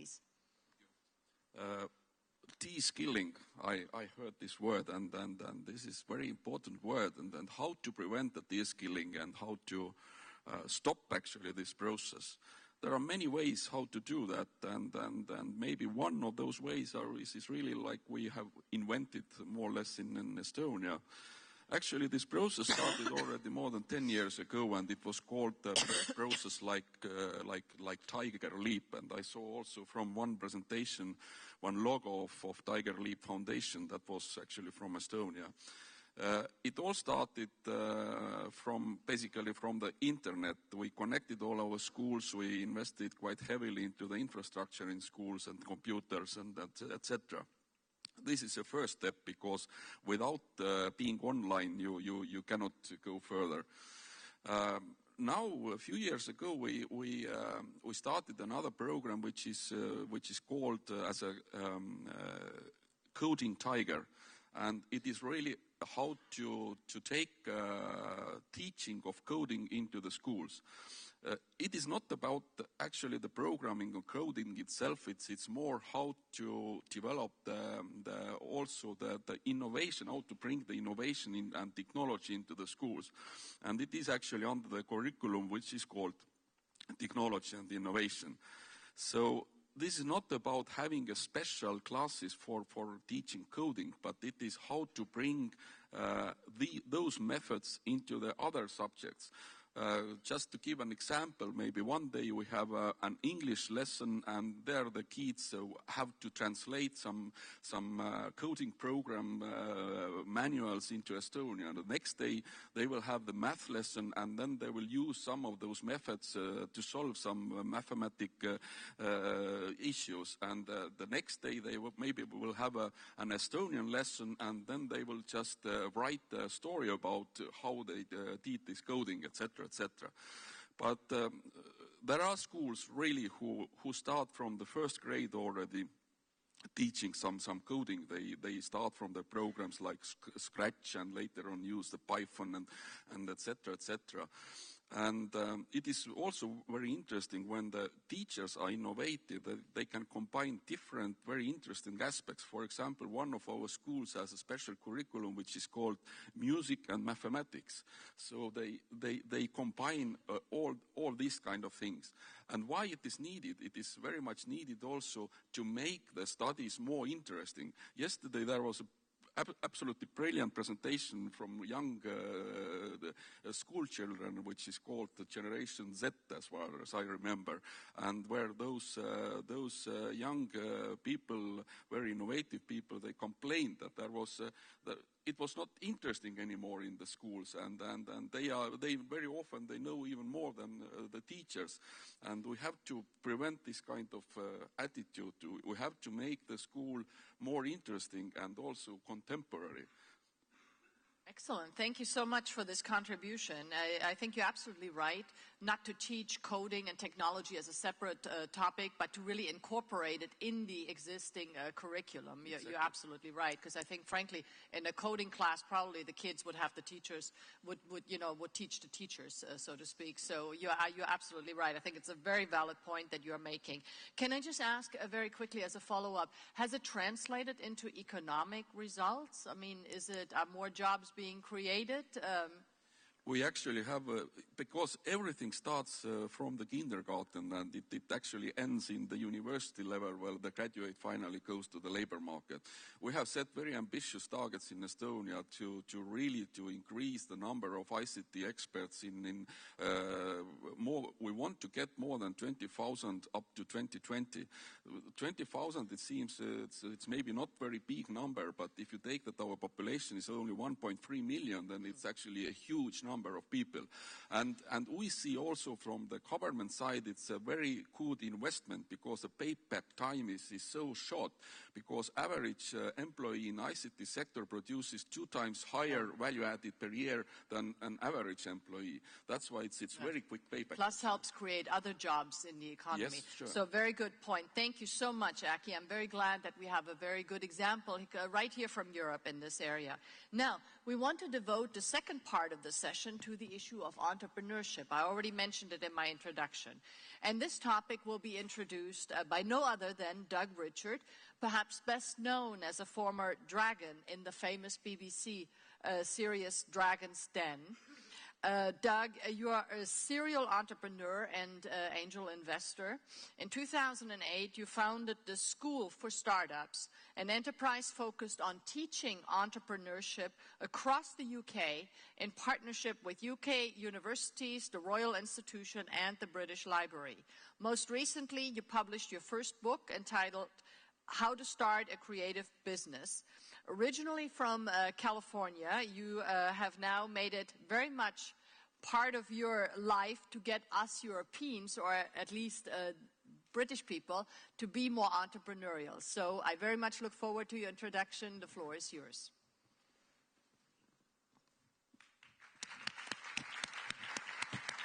please. De-skilling, I heard this word, and this is a very important word, and how to prevent the de-skilling and how to stop actually this process. There are many ways how to do that, and maybe one of those ways is really like we have invented more or less in Estonia. Actually, this process started already more than 10 years ago, and it was called a process like Tiger Leap. And I saw also from one presentation, one logo of Tiger Leap Foundation that was actually from Estonia. It all started basically from the internet. We connected all our schools. We invested quite heavily into the infrastructure in schools and computers and etc. This is a first step, because without being online, you cannot go further. Now, a few years ago, we started another program which is called as a Coding Tiger, and it is really how to take teaching of coding into the schools. It is not about actually the programming or coding itself. It's more how to develop also the innovation, how to bring the innovation and technology into the schools. And it is actually under the curriculum which is called Technology and Innovation. So this is not about having a special classes for teaching coding, but it is how to bring those methods into the other subjects. Just to give an example, maybe one day we have an English lesson, and there the kids have to translate some coding program manuals into Estonian. The next day they will have the math lesson, and then they will use some of those methods to solve some mathematical issues. And the next day they maybe will have an Estonian lesson, and then they will just write a story about how they did this coding, etc. etc. But there are schools really who start from the first grade already teaching some coding. They start from the programs like Scratch, and later on use the Python and etc. etc. And it is also very interesting when the teachers are innovative, that they can combine different very interesting aspects. For example, one of our schools has a special curriculum which is called Music and Mathematics. So they combine all these kind of things. And why it is needed? It is very much needed also to make the studies more interesting. Yesterday there was absolutely brilliant presentation from young school children, which is called the Generation Z, as far as I remember, and where those young people, very innovative people, they complained that it was not interesting anymore in the schools, and they very often they know even more than the teachers, and we have to prevent this kind of attitude. We have to make the school more interesting and also contemporary. Excellent. Thank you so much for this contribution. I think you're absolutely right not to teach coding and technology as a separate topic, but to really incorporate it in the existing curriculum. Exactly. You're absolutely right, because I think, frankly, in a coding class, probably the kids would have the teachers, would teach the teachers, so to speak. So you're absolutely right. I think it's a very valid point that you're making. Can I just ask very quickly as a follow-up, has it translated into economic results? I mean, are more jobs being created? We actually have, because everything starts from the kindergarten, and it actually ends in the university level where the graduate finally goes to the labor market. We have set very ambitious targets in Estonia to really increase the number of ICT experts more. We want to get more than 20,000 up to 2020. 20,000, it seems it's maybe not very big number, but if you take that our population is only 1.3 million, then it's actually a huge number of people. And we see also from the government side it's a very good investment, because the payback time is so short, because average employee in ICT sector produces 2 times higher value added per year than an average employee. That's why it's very quick payback. Plus helps create other jobs in the economy. Yes, sure. So very good point. Thank you so much, Erki. I'm very glad that we have a very good example right here from Europe in this area. Now, we want to devote the second part of the session introduction to the issue of entrepreneurship. I already mentioned it in my introduction. And this topic will be introduced by no other than Doug Richard, perhaps best known as a former dragon in the famous BBC series Dragon's Den. Doug, you are a serial entrepreneur and angel investor. In 2008, you founded the School for Startups, an enterprise focused on teaching entrepreneurship across the UK in partnership with UK universities, the Royal Institution, and the British Library. Most recently, you published your first book entitled How to Start a Creative Business. Originally from California, you have now made it very much part of your life to get us Europeans, or at least British people, to be more entrepreneurial. So I very much look forward to your introduction. The floor is yours.